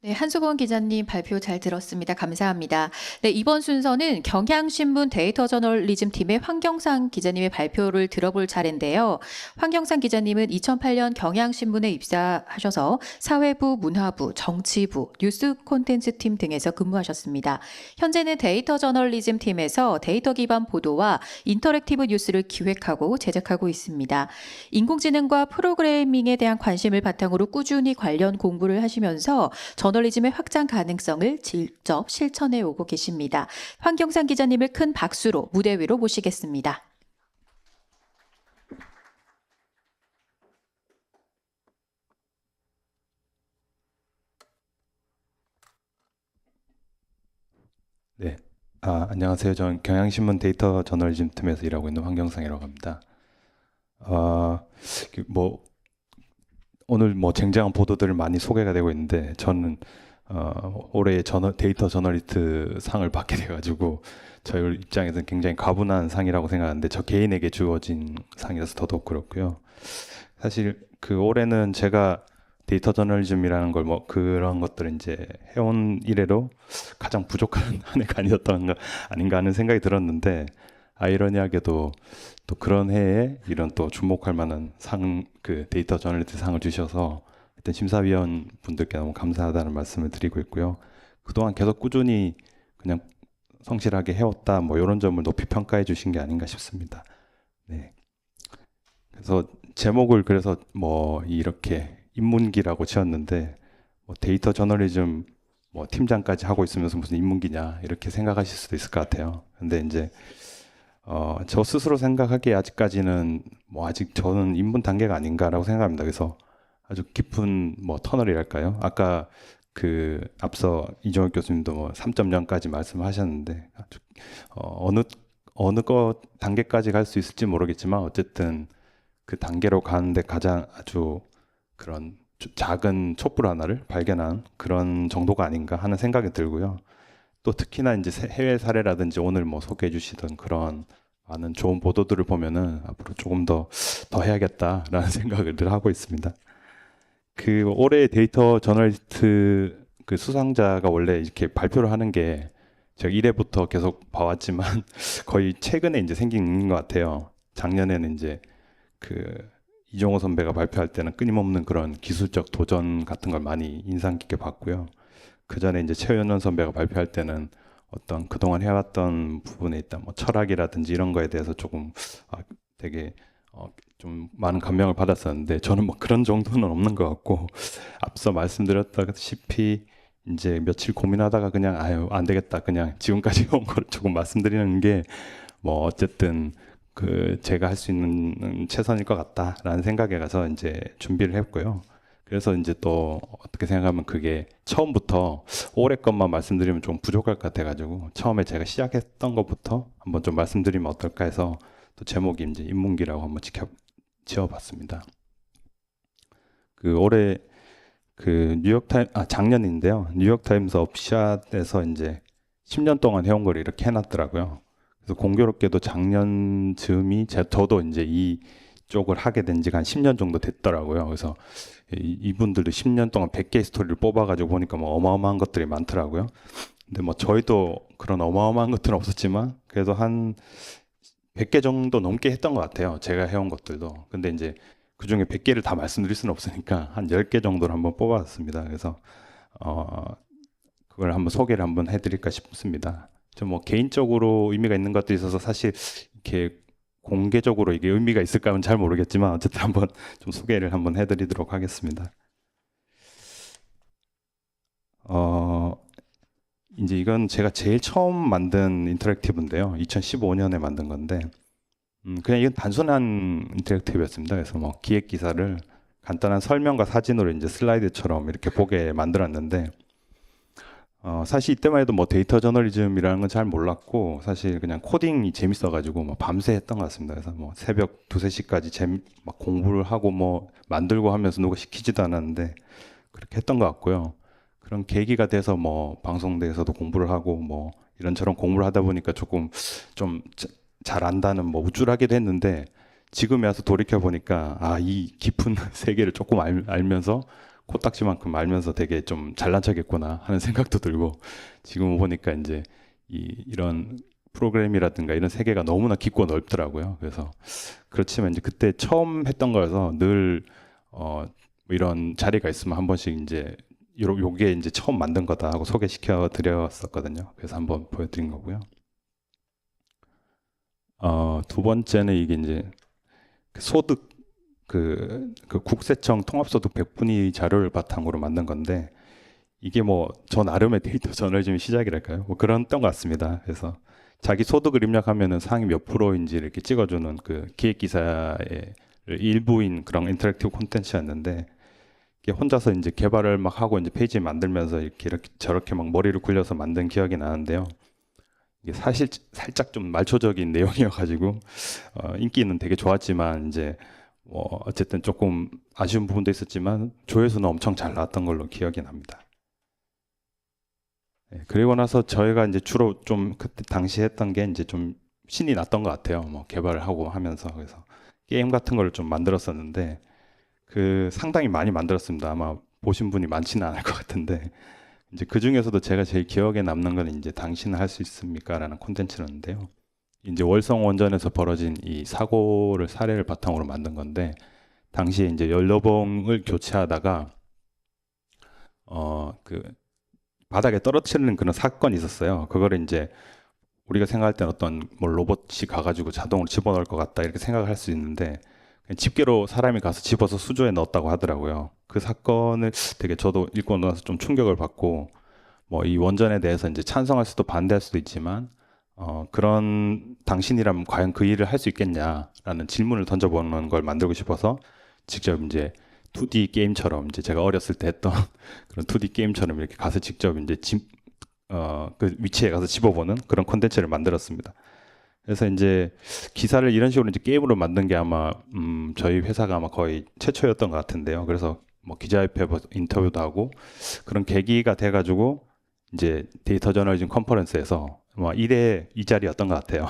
네, 한수건 기자님 발표 잘 들었습니다. 감사합니다. 네, 이번 순서는 경향신문 데이터 저널리즘 팀의 황경상 기자님의 발표를 들어볼 차례인데요. 황경상 기자님은 2008년 경향신문에 입사하셔서 사회부, 문화부, 정치부, 뉴스 콘텐츠 팀 등에서 근무하셨습니다. 현재는 데이터 저널리즘 팀에서 데이터 기반 보도와 인터랙티브 뉴스를 기획하고 제작하고 있습니다. 인공지능과 프로그래밍에 대한 관심을 바탕으로 꾸준히 관련 공부를 하시면서 저널리즘의 확장 가능성을 직접 실천해 오고 계십니다. 황경상 기자님을 큰 박수로 무대 위로 모시겠습니다. 네. 안녕하세요. 저는 경향신문 데이터 저널리즘 팀에서 일하고 있는 황경상이라고 합니다. 뭐 오늘 뭐 쟁쟁한 보도들을 많이 소개가 되고 있는데 저는 올해 데이터 저널리스트 상을 받게 돼가지고 저희 입장에서는 굉장히 과분한 상이라고 생각하는데 저 개인에게 주어진 상이라서 더더욱 그렇고요. 사실 그 올해는 제가 데이터 저널리즘이라는 걸 뭐 그런 것들을 이제 해온 이래로 가장 부족한 한 해가 아니었던가 아닌가 하는 생각이 들었는데 아이러니하게도 또 그런 해에 이런 또 주목할 만한 상, 그 데이터 저널리스트 상을 주셔서 일단 심사위원 분들께 너무 감사하다는 말씀을 드리고 있고요. 그동안 계속 꾸준히 그냥 성실하게 해왔다 뭐 이런 점을 높이 평가해 주신 게 아닌가 싶습니다. 네. 그래서 제목을 그래서 뭐 이렇게 인문기라고 지었는데 뭐 데이터 저널리즘 뭐 팀장까지 하고 있으면서 무슨 인문기냐 이렇게 생각하실 수도 있을 것 같아요. 근데 이제 저 스스로 생각하기에 아직까지는 뭐 아직 저는 입문 단계가 아닌가라고 생각합니다. 그래서 아주 깊은 뭐 터널이랄까요? 아까 그 앞서 이종혁 교수님도 뭐 3.0까지 말씀하셨는데 아주 어느 거 단계까지 갈 수 있을지 모르겠지만 어쨌든 그 단계로 가는데 가장 아주 그런 작은 촛불 하나를 발견한 그런 정도가 아닌가 하는 생각이 들고요. 또 특히나 이제 해외 사례라든지 오늘 뭐 소개해 주시던 그런 많은 좋은 보도들을 보면은 앞으로 조금 더 해야겠다라는 생각을 늘 하고 있습니다. 그 올해 데이터 저널리스트 그 수상자가 원래 이렇게 발표를 하는 게 제가 1회부터 계속 봐왔지만 거의 최근에 이제 생긴 것 같아요. 작년에는 이제 그 이종호 선배가 발표할 때는 끊임없는 그런 기술적 도전 같은 걸 많이 인상 깊게 봤고요. 그 전에 이제 최연원 선배가 발표할 때는 어떤 그동안 해왔던 부분에 있다 뭐 철학이라든지 이런 거에 대해서 조금 되게 좀 많은 감명을 받았었는데 저는 뭐 그런 정도는 없는 것 같고 앞서 말씀드렸다시피 이제 며칠 고민하다가 그냥 아유 안 되겠다 그냥 지금까지 온 걸 조금 말씀드리는 게 뭐 어쨌든 그 제가 할 수 있는 최선일 것 같다라는 생각에 가서 이제 준비를 했고요. 그래서 이제 또 어떻게 생각하면 그게 처음부터 올해 것만 말씀드리면 좀 부족할 것 같아가지고 처음에 제가 시작했던 것부터 한번 좀 말씀드리면 어떨까 해서 또 제목이 이제 인문기라고 한번 지어봤습니다. 그 올해 그 작년인데요. 뉴욕타임스 업샷에서 이제 10년 동안 해온 걸 이렇게 해놨더라고요. 그래서 공교롭게도 작년 즈음이 저도 이제 이 쪽을 하게 된 지가 한 10년 정도 됐더라고요. 그래서 이분들도 10년 동안 100개의 스토리를 뽑아가지고 보니까 뭐 어마어마한 것들이 많더라고요. 근데 뭐 저희도 그런 어마어마한 것들은 없었지만 그래도 한 100개 정도 넘게 했던 것 같아요. 제가 해온 것들도. 근데 이제 그 중에 100개를 다 말씀드릴 수는 없으니까 한 10개 정도를 한번 뽑아봤습니다. 그래서 그걸 한번 소개를 한번 해드릴까 싶습니다. 좀 뭐 개인적으로 의미가 있는 것도 있어서 사실 이렇게 공개적으로 이게 의미가 있을까는 잘 모르겠지만 어쨌든 한번 좀 소개를 한번 해드리도록 하겠습니다. 이제 이건 제가 제일 처음 만든 인터랙티브인데요. 2015년에 만든 건데 그냥 이건 단순한 인터랙티브였습니다. 그래서 뭐 기획 기사를 간단한 설명과 사진으로 이제 슬라이드처럼 이렇게 보게 만들었는데 사실 이때만 해도 뭐 데이터 저널리즘이라는 건 잘 몰랐고 사실 그냥 코딩이 재밌어가지고 뭐 밤새 했던 것 같습니다. 그래서 뭐 새벽 2, 3시까지 막 공부를 하고 뭐 만들고 하면서 누가 시키지도 않았는데 그렇게 했던 것 같고요. 그런 계기가 돼서 뭐 방송대에서도 공부를 하고 뭐 이런저런 공부를 하다 보니까 조금 좀 잘 안다는 뭐 우쭐하기도 했는데 지금에 와서 돌이켜 보니까 이 깊은 세계를 조금 알면서 코딱지만큼 알면서 되게 좀 잘난 척했구나 하는 생각도 들고 지금 보니까 이제 이런 프로그램이라든가 이런 세계가 너무나 깊고 넓더라고요. 그래서 그렇지만 이제 그때 처음 했던 거여서 늘 뭐 이런 자리가 있으면 한 번씩 이제 요게 이제 처음 만든 거다 하고 소개시켜 드렸었거든요. 그래서 한번 보여드린 거고요. 두 번째는 이게 이제 그 소득 그 국세청 통합소득 백분위 자료를 바탕으로 만든 건데 이게 뭐 저 나름의 데이터 저널리즘의 시작이랄까요? 뭐 그랬던 것 같습니다. 그래서 자기 소득을 입력하면은 상위 몇 프로인지 이렇게 찍어주는 그 기획 기사의 일부인 그런 인터랙티브 콘텐츠였는데 이게 혼자서 이제 개발을 막 하고 이제 페이지 만들면서 이렇게 저렇게 막 머리를 굴려서 만든 기억이 나는데요. 이게 사실 살짝 좀 말초적인 내용이어가지고 인기는 되게 좋았지만 이제 뭐 어쨌든 조금 아쉬운 부분도 있었지만 조회수는 엄청 잘 나왔던 걸로 기억이 납니다. 네, 그리고 나서 저희가 이제 주로 좀 그때 당시 했던 게 이제 좀 신이 났던 것 같아요. 뭐 개발을 하고 하면서 그래서 게임 같은 걸 좀 만들었었는데 그 상당히 많이 만들었습니다. 아마 보신 분이 많지는 않을 것 같은데 이제 그 중에서도 제가 제일 기억에 남는 건 이제 당신은 할 수 있습니까라는 콘텐츠였는데요. 이제 월성 원전에서 벌어진 이 사례를 바탕으로 만든 건데 당시에 이제 연료봉을 교체하다가 그 바닥에 떨어뜨리는 그런 사건이 있었어요. 그거를 이제 우리가 생각할 때는 어떤 뭐 로봇이 가가지고 자동으로 집어넣을 것 같다 이렇게 생각할 수 있는데 집게로 사람이 가서 집어서 수조에 넣었다고 하더라고요. 그 사건을 되게 저도 읽고 나서 좀 충격을 받고 뭐 이 원전에 대해서 이제 찬성할 수도 반대할 수도 있지만 그런 당신이라면 과연 그 일을 할 수 있겠냐라는 질문을 던져보는 걸 만들고 싶어서 직접 이제 2D 게임처럼 이제 제가 어렸을 때 했던 그런 2D 게임처럼 이렇게 가서 직접 이제 그 위치에 가서 집어보는 그런 콘텐츠를 만들었습니다. 그래서 이제 기사를 이런 식으로 이제 게임으로 만든 게 아마 저희 회사가 아마 거의 최초였던 것 같은데요. 그래서 뭐 기자협회 인터뷰도 하고 그런 계기가 돼가지고 이제 데이터 저널리즘 컨퍼런스에서 뭐 1회 2자리였던 것 같아요.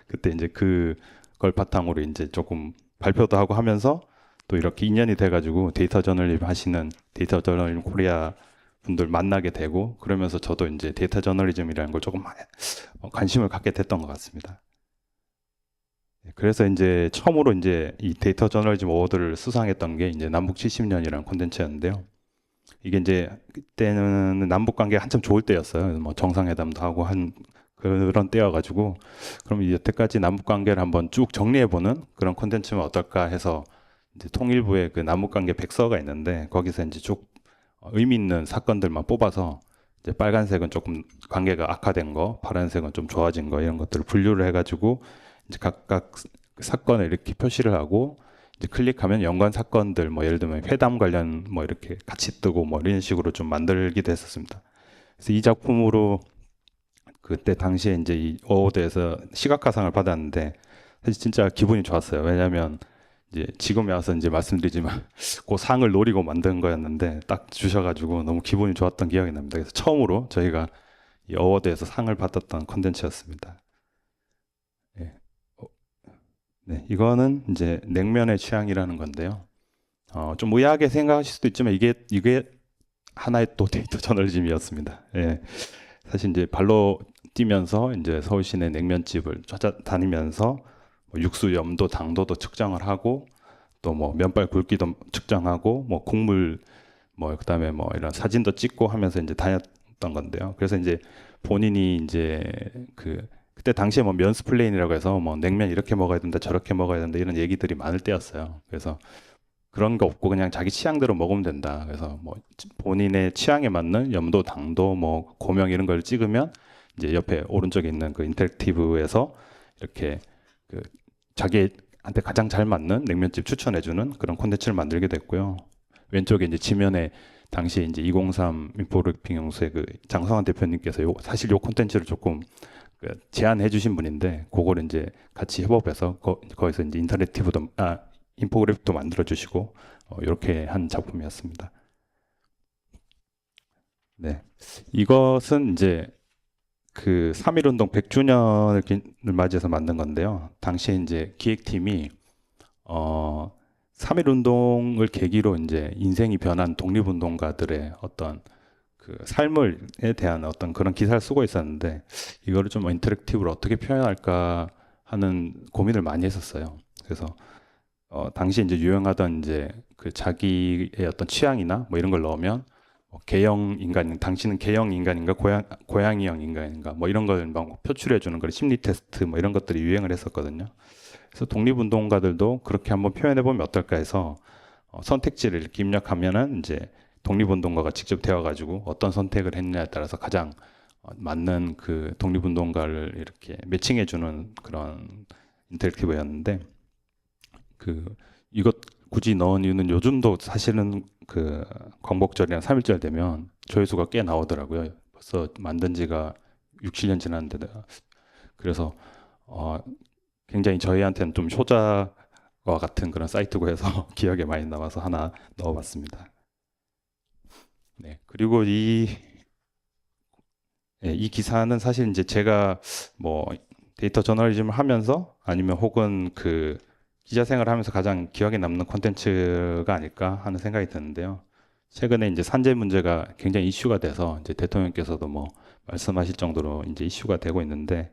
그때 이제 그걸 바탕으로 이제 조금 발표도 하고 하면서 또 이렇게 인연이 돼가지고 데이터 저널리즘 하시는 데이터 저널리즘 코리아 분들 만나게 되고 그러면서 저도 이제 데이터 저널리즘이라는 걸 조금 관심을 갖게 됐던 것 같습니다. 그래서 이제 처음으로 이제 이 데이터 저널리즘 어워드를 수상했던 게 이제 남북 70년이라는 콘텐츠였는데요. 이게 이제 그때는 남북 관계가 한참 좋을 때였어요. 뭐 정상회담도 하고 한 그런 때여가지고 그럼 여태까지 남북 관계를 한번 쭉 정리해보는 그런 콘텐츠면 어떨까 해서 이제 통일부의 그 남북 관계 백서가 있는데 거기서 이제 쭉 의미 있는 사건들만 뽑아서 이제 빨간색은 조금 관계가 악화된 거, 파란색은 좀 좋아진 거 이런 것들을 분류를 해가지고 이제 각각 사건을 이렇게 표시를 하고 이제 클릭하면 연관 사건들 뭐 예를 들면 회담 관련 뭐 이렇게 같이 뜨고 뭐 이런 식으로 좀 만들기도 했었습니다. 그래서 이 작품으로 그때 당시에 이제 이 어워드에서 시각화상을 받았는데 사실 진짜 기분이 좋았어요. 왜냐하면 이제 지금에 와서 이제 말씀드리지만 그 상을 노리고 만든 거였는데 딱 주셔가지고 너무 기분이 좋았던 기억이 납니다. 그래서 처음으로 저희가 이 어워드에서 상을 받았던 콘텐츠였습니다. 네. 네, 이거는 이제 냉면의 취향이라는 건데요. 좀 의아하게 생각하실 수도 있지만 이게 하나의 또 데이터 저널리즘이었습니다. 예. 사실 이제 발로 뛰면서 이제 서울 시내 냉면집을 찾아다니면서 뭐 육수 염도, 당도도 측정을 하고 또 뭐 면발 굵기도 측정하고 뭐 국물 뭐 그다음에 뭐 이런 사진도 찍고 하면서 이제 다녔던 건데요. 그래서 이제 본인이 이제 그때 당시에 뭐 면스플레인이라고 해서 뭐 냉면 이렇게 먹어야 된다, 저렇게 먹어야 된다 이런 얘기들이 많을 때였어요. 그래서 그런 거 없고 그냥 자기 취향대로 먹으면 된다. 그래서 뭐 본인의 취향에 맞는 염도, 당도, 뭐 고명 이런 걸 찍으면 이제 옆에 오른쪽에 있는 그 인터랙티브에서 이렇게 그 자기한테 가장 잘 맞는 냉면집 추천해주는 그런 콘텐츠를 만들게 됐고요. 왼쪽에 이제 지면에 당시에 이제 203 인포브리핑 연구소의 그 장성환 대표님께서 사실 요 콘텐츠를 조금 제안해 주신 분인데 그걸 이제 같이 협업해서 거기서 이제 인포그래픽도 만들어 주시고 이렇게 한 작품이었습니다. 네, 이것은 이제 그 3.1운동 100주년을 맞이해서 만든 건데요. 당시에 이제 기획팀이 3.1 운동을 계기로 이제 인생이 변한 독립운동가들의 어떤 그 삶에 대한 어떤 그런 기사를 쓰고 있었는데 이거를 좀 인터랙티브로 어떻게 표현할까 하는 고민을 많이 했었어요. 그래서 당시 이제 유행하던 이제 그 자기의 어떤 취향이나 뭐 이런 걸 넣으면 개형 인간, 당신은 개형 인간인가 고양이형 인간인가 뭐 이런 걸 막 표출해 주는 걸 심리 테스트 뭐 이런 것들이 유행을 했었거든요. 그래서 독립운동가들도 그렇게 한번 표현해 보면 어떨까 해서 선택지를 이렇게 입력하면은 이제 독립운동가가 직접 되어가지고 어떤 선택을 했느냐에 따라서 가장 맞는 그 독립운동가를 이렇게 매칭해 주는 그런 인터랙티브였는데 그 이것 굳이 넣은 이유는 요즘도 사실은 그 광복절이나 3.1절 되면 조회수가 꽤 나오더라고요. 벌써 만든 지가 6, 7년 지났는데 그래서 굉장히 저희한테는 좀 효자와 같은 그런 사이트고 해서 기억에 많이 남아서 하나 넣어봤습니다. 네, 그리고 이 기사는 사실 이제 제가 뭐 데이터 저널리즘을 하면서 아니면 혹은 그 기자 생활을 하면서 가장 기억에 남는 콘텐츠가 아닐까 하는 생각이 드는데요. 최근에 이제 산재 문제가 굉장히 이슈가 돼서 이제 대통령께서도 뭐 말씀하실 정도로 이제 이슈가 되고 있는데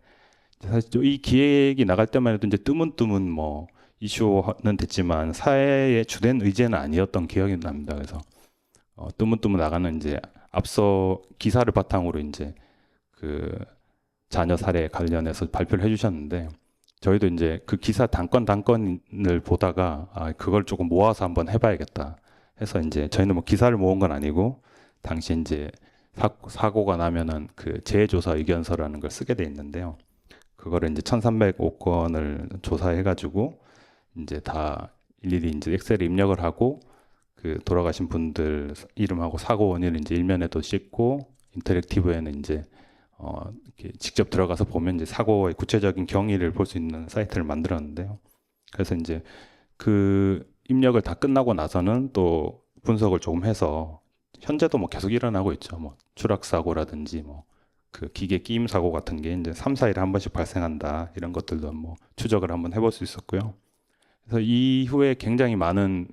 사실 이 기획이 나갈 때만 해도 이제 뜨문뜨문 뭐 이슈는 됐지만 사회의 주된 의제는 아니었던 기억이 납니다. 그래서 뜨문뜨문 나가는 이제 앞서 기사를 바탕으로 이제 그 자녀 살해 관련해서 발표를 해주셨는데 저희도 이제 그 기사 단건을 보다가 그걸 조금 모아서 한번 해봐야겠다 해서 이제 저희는 뭐 기사를 모은 건 아니고 당시 이제 사고가 나면은 그 재조사 의견서라는 걸 쓰게 돼 있는데요. 그거를 이제 1,305건을 조사해가지고 이제 다 일일이 이제 엑셀에 입력을 하고 그 돌아가신 분들 이름하고 사고 원인을 이제 일면에도 싣고 인터랙티브에는 이제 이렇게 직접 들어가서 보면 이제 사고의 구체적인 경위를 볼 수 있는 사이트를 만들었는데요. 그래서 이제 그 입력을 다 끝나고 나서는 또 분석을 조금 해서 현재도 뭐 계속 일어나고 있죠. 뭐 추락 사고라든지 뭐 그 기계 끼임 사고 같은 게 이제 3, 4일에 한 번씩 발생한다. 이런 것들도 뭐 추적을 한번 해볼 수 있었고요. 그래서 이후에 굉장히 많은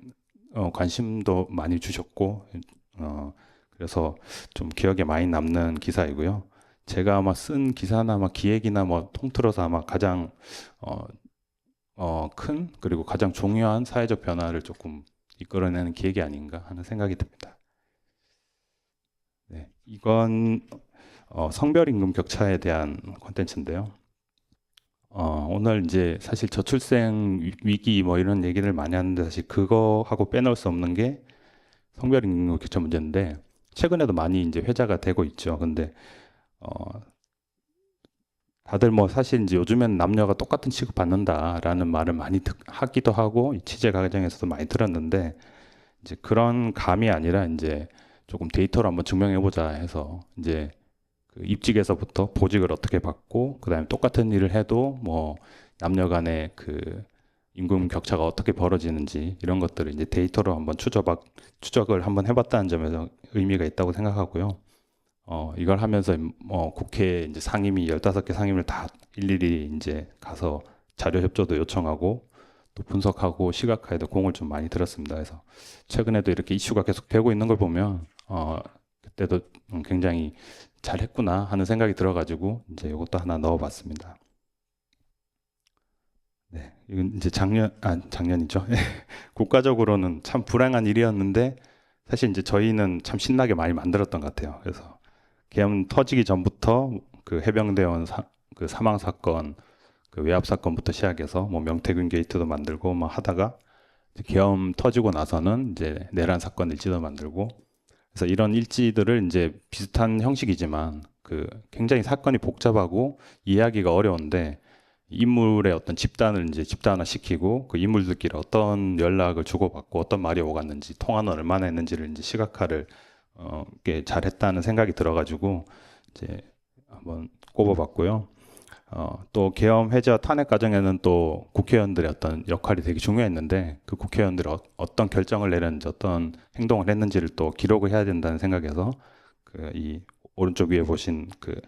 관심도 많이 주셨고 그래서 좀 기억에 많이 남는 기사이고요. 제가 아마 쓴 기사나 아마 기획이나 뭐 통틀어서 아마 가장 큰 그리고 가장 중요한 사회적 변화를 조금 이끌어내는 기획이 아닌가 하는 생각이 듭니다. 네, 이건 성별 임금 격차에 대한 콘텐츠인데요. 오늘 이제 사실 저출생 위기 뭐 이런 얘기를 많이 하는데 사실 그거하고 빼놓을 수 없는 게 성별 임금 격차 문제인데 최근에도 많이 이제 회자가 되고 있죠. 근데 다들 뭐 사실 이제 요즘엔 남녀가 똑같은 취급 받는다라는 말을 많이 하기도 하고 이 취재 과정에서도 많이 들었는데 이제 그런 감이 아니라 이제 조금 데이터로 한번 증명해 보자 해서 이제 그 입직에서부터 보직을 어떻게 받고 그다음에 똑같은 일을 해도 뭐 남녀 간의 그 임금 격차가 어떻게 벌어지는지 이런 것들을 이제 데이터로 한번 추적을 한번 해봤다는 점에서 의미가 있다고 생각하고요. 이걸 하면서 국회 이제 상임위 15개 상임위를 다 일일이 이제 가서 자료 협조도 요청하고 또 분석하고 시각화에도 공을 좀 많이 들었습니다. 그래서 최근에도 이렇게 이슈가 계속 되고 있는 걸 보면 그때도 굉장히 잘했구나 하는 생각이 들어가지고 이제 이것도 하나 넣어봤습니다. 네, 이건 이제 작년이죠. 국가적으로는 참 불행한 일이었는데 사실 이제 저희는 참 신나게 많이 만들었던 것 같아요. 그래서 계엄 터지기 전부터 그 해병대원 그 사망 사건, 그 외압 사건부터 시작해서 뭐 명태균 게이트도 만들고 뭐 하다가 계엄 터지고 나서는 이제 내란 사건 일지도 만들고 그래서 이런 일지들을 이제 비슷한 형식이지만 그 굉장히 사건이 복잡하고 이해하기가 어려운데 인물의 어떤 집단을 이제 집단화 시키고 그 인물들끼리 어떤 연락을 주고받고 어떤 말이 오갔는지 통화는 얼마나 했는지를 이제 시각화를 꽤 잘했다는 생각이 들어가지고 이제 한번 꼽아봤고요. 또 계엄 해제와 탄핵 과정에는 또 국회의원들의 어떤 역할이 되게 중요했는데 그 국회의원들이 어떤 결정을 내렸는지 어떤 행동을 했는지를 또 기록을 해야 된다는 생각에서 그 이 오른쪽 위에 보신 그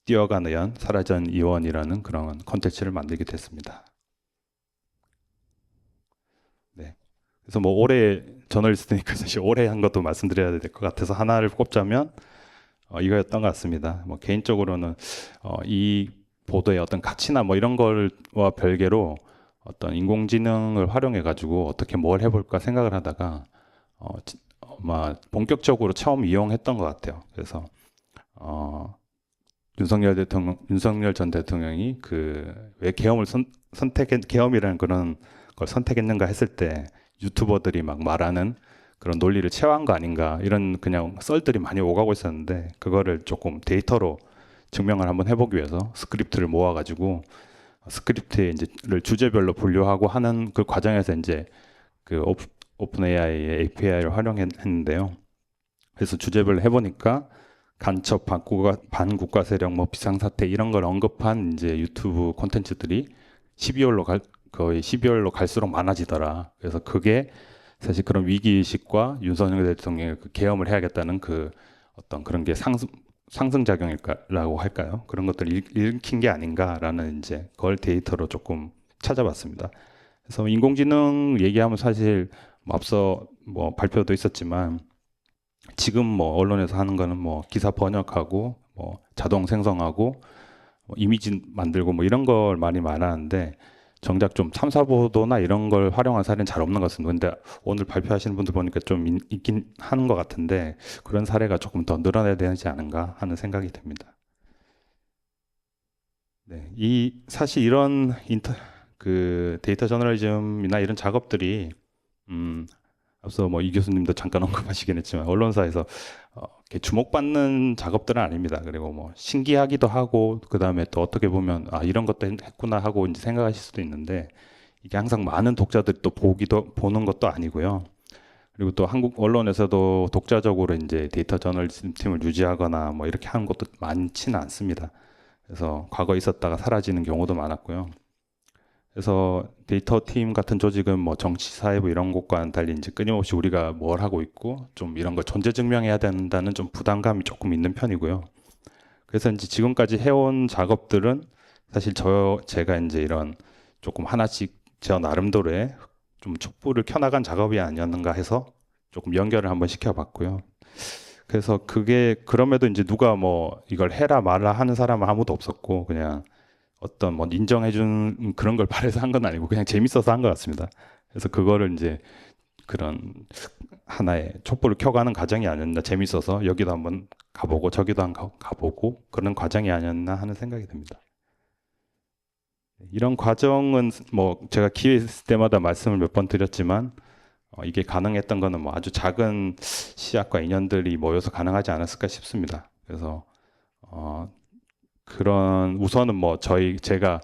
뛰어간 의원, 사라전 의원이라는 그런 콘텐츠를 만들게 됐습니다. 네, 그래서 뭐 올해 저널리스트니까 사실 올해 한 것도 말씀드려야 될 것 같아서 하나를 꼽자면 이거였던 것 같습니다. 뭐 개인적으로는 이 보도의 어떤 가치나 뭐 이런 걸와 별개로 어떤 인공지능을 활용해 가지고 어떻게 뭘 해볼까 생각을 하다가 아마 본격적으로 처음 이용했던 것 같아요. 그래서 윤석열 전 대통령이 그 왜 계엄을 계엄이라는 그런 걸 선택했는가 했을 때 유튜버들이 막 말하는 그런 논리를 체화한 거 아닌가 이런 그냥 썰들이 많이 오가고 있었는데 그거를 조금 데이터로 증명을 한번 해보기 위해서 스크립트를 모아가지고 스크립트에 이제를 주제별로 분류하고 하는 그 과정에서 이제 그 오픈 AI의 API를 활용했는데요. 그래서 주제별로 해보니까 간첩, 반국가 세력, 뭐 비상사태 이런 걸 언급한 이제 유튜브 콘텐츠들이 12월로 거의 12월로 갈수록 많아지더라. 그래서 그게 사실 그런 위기의식과 윤석열 대통령의 그 계엄을 해야겠다는 그 어떤 그런 게 상승작용일까라고 할까요? 그런 것들을 읽힌 게 아닌가라는 이제 그걸 데이터로 조금 찾아봤습니다. 그래서 인공지능 얘기하면 사실 뭐 앞서 뭐 발표도 있었지만 지금 뭐 언론에서 하는 거는 뭐 기사 번역하고 뭐 자동 생성하고 뭐 이미지 만들고 뭐 이런 걸 많이 말하는데 정작 좀 탐사 보도나 이런 걸 활용한 사례는 잘 없는 것 같습니다. 근데 오늘 발표하시는 분들 보니까 좀 있긴 하는 것 같은데 그런 사례가 조금 더 늘어나야 되지 않은가 하는 생각이 듭니다. 네, 사실 이런 그 데이터 저널리즘이나 이런 작업들이 앞서 뭐 이 교수님도 잠깐 언급하시긴 했지만 언론사에서 이렇게 주목받는 작업들은 아닙니다. 그리고 뭐 신기하기도 하고 그 다음에 또 어떻게 보면 이런 것도 했구나 하고 이제 생각하실 수도 있는데 이게 항상 많은 독자들이 또 보는 것도 아니고요. 그리고 또 한국 언론에서도 독자적으로 이제 데이터 저널리즘 팀을 유지하거나 뭐 이렇게 하는 것도 많지는 않습니다. 그래서 과거 있었다가 사라지는 경우도 많았고요. 그래서 데이터 팀 같은 조직은 뭐 정치, 사회부 이런 것과는 달리 이제 끊임없이 우리가 뭘 하고 있고 좀 이런 걸 존재 증명해야 된다는 좀 부담감이 조금 있는 편이고요. 그래서 이제 지금까지 해온 작업들은 사실 제가 이제 이런 조금 하나씩 저 나름대로의 좀 촛불을 켜나간 작업이 아니었는가 해서 조금 연결을 한번 시켜봤고요. 그래서 그게 그럼에도 이제 누가 뭐 이걸 해라 말라 하는 사람은 아무도 없었고 그냥 어떤 뭐 인정해준 그런 걸 바래서 한 건 아니고 그냥 재밌어서 한 것 같습니다. 그래서 그거를 이제 그런 하나의 촛불을 켜가는 과정이 아니었나 재밌어서 여기도 한번 가보고 저기도 한번 가보고 그런 과정이 아니었나 하는 생각이 듭니다. 이런 과정은 뭐 제가 기회 있을 때마다 말씀을 몇 번 드렸지만 이게 가능했던 거는 뭐 아주 작은 시약과 인연들이 모여서 가능하지 않았을까 싶습니다. 그래서 그런 우선은 뭐 제가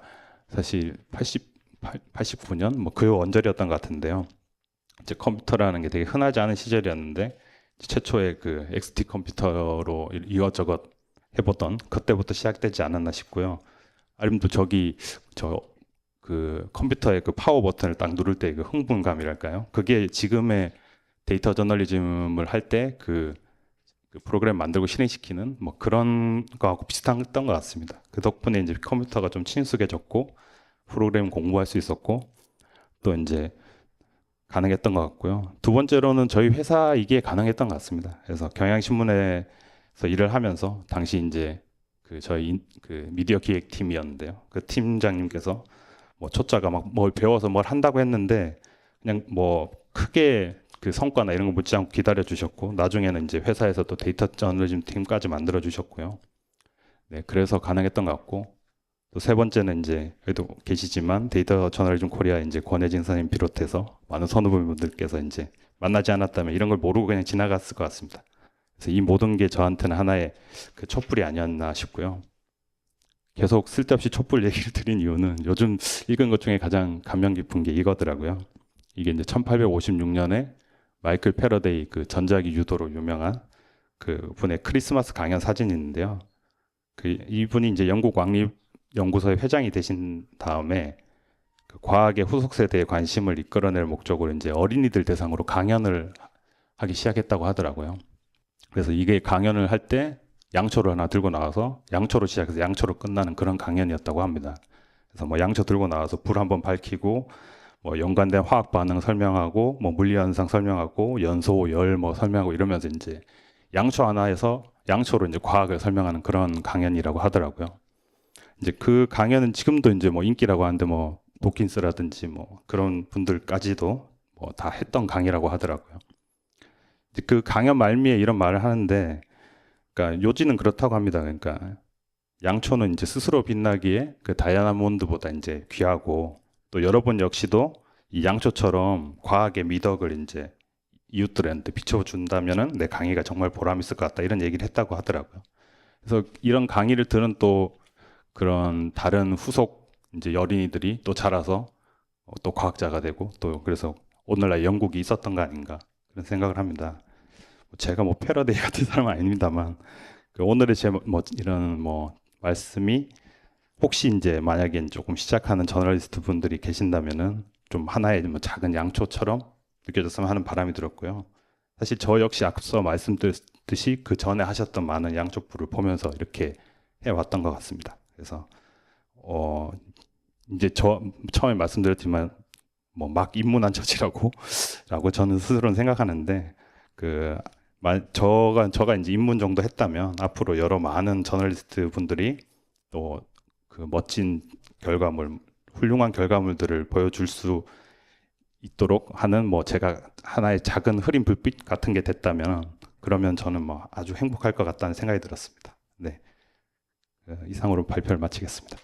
사실 89년 뭐 그 원절이었던 것 같은데요. 이제 컴퓨터라는 게 되게 흔하지 않은 시절이었는데 최초의 그 XT 컴퓨터로 이것저것 해보던 그때부터 시작되지 않았나 싶고요. 아니면 또 그 컴퓨터의 그 파워 버튼을 딱 누를 때 그 흥분감이랄까요? 그게 지금의 데이터 저널리즘을 할 때 그 프로그램 만들고 실행시키는 뭐 그런 거하고 비슷했던 것 같습니다. 그 덕분에 이제 컴퓨터가 좀 친숙해졌고 프로그램 공부할 수 있었고 또 이제 가능했던 것 같고요. 두 번째로는 저희 회사 이게 가능했던 것 같습니다. 그래서 경향신문에서 일을 하면서 당시 이제 저희 그 미디어 기획팀이었는데요. 그 팀장님께서 뭐 초짜가 막 뭘 배워서 뭘 한다고 했는데 그냥 뭐 크게 그 성과나 이런 거 묻지 않고 기다려 주셨고 나중에는 이제 회사에서 또 데이터 저널리즘 팀까지 만들어 주셨고요. 네, 그래서 가능했던 것 같고 또 세 번째는 이제 여기도 계시지만 데이터 저널리즘 코리아 이제 권혜진 선생님 비롯해서 많은 선후배분들께서 이제 만나지 않았다면 이런 걸 모르고 그냥 지나갔을 것 같습니다. 그래서 이 모든 게 저한테는 하나의 그 촛불이 아니었나 싶고요. 계속 쓸데없이 촛불 얘기를 드린 이유는 요즘 읽은 것 중에 가장 감명 깊은 게 이거더라고요. 이게 이제 1856년에 마이클 패러데이 그 전자기 유도로 유명한 그 분의 크리스마스 강연 사진이 있는데요. 이분이 이제 영국 왕립연구소의 회장이 되신 다음에 그 과학의 후속 세대에 관심을 이끌어낼 목적으로 이제 어린이들 대상으로 강연을 하기 시작했다고 하더라고요. 그래서 이게 강연을 할 때 양초를 하나 들고 나와서 양초로 시작해서 양초로 끝나는 그런 강연이었다고 합니다. 그래서 뭐 양초 들고 나와서 불 한번 밝히고 뭐 연관된 화학 반응 설명하고 뭐 물리 현상 설명하고 연소, 열 뭐 설명하고 이러면서 이제 양초 하나에서 양초로 이제 과학을 설명하는 그런 강연이라고 하더라고요. 이제 그 강연은 지금도 이제 뭐 인기라고 하는데 뭐 도킨스라든지 뭐 그런 분들까지도 뭐 다 했던 강의라고 하더라고요. 이제 그 강연 말미에 이런 말을 하는데, 그러니까 요지는 그렇다고 합니다. 그러니까 양초는 이제 스스로 빛나기에 그 다이아몬드보다 이제 귀하고, 또 여러분 역시도 이 양초처럼 과학의 미덕을 이제 이웃들한테 비춰준다면은 내 강의가 정말 보람 있을 것 같다, 이런 얘기를 했다고 하더라고요. 그래서 이런 강의를 들은 또 그런 다른 후속 이제 여린이들이 또 자라서 또 과학자가 되고, 또 그래서 오늘날 영국이 있었던 거 아닌가 그런 생각을 합니다. 제가 뭐 패러데이 같은 사람은 아닙니다만, 그 오늘의 제 뭐 이런 뭐 말씀이 혹시 이제 만약에 조금 시작하는 저널리스트 분들이 계신다면은 좀 하나의 뭐 작은 양초처럼 느껴졌으면 하는 바람이 들었고요. 사실 저 역시 앞서 말씀드렸듯이 그 전에 하셨던 많은 양초풀을 보면서 이렇게 해왔던 것 같습니다. 그래서 이제 저 처음에 말씀드렸지만 뭐 막 입문한 처지라고 라고 저는 스스로는 생각하는데, 그 저가 이제 입문 정도 했다면 앞으로 여러 많은 저널리스트 분들이 또 그 멋진 결과물, 훌륭한 결과물들을 보여줄 수 있도록 하는 뭐 제가 하나의 작은 흐린 불빛 같은 게 됐다면, 그러면 저는 뭐 아주 행복할 것 같다는 생각이 들었습니다. 네, 이상으로 발표를 마치겠습니다.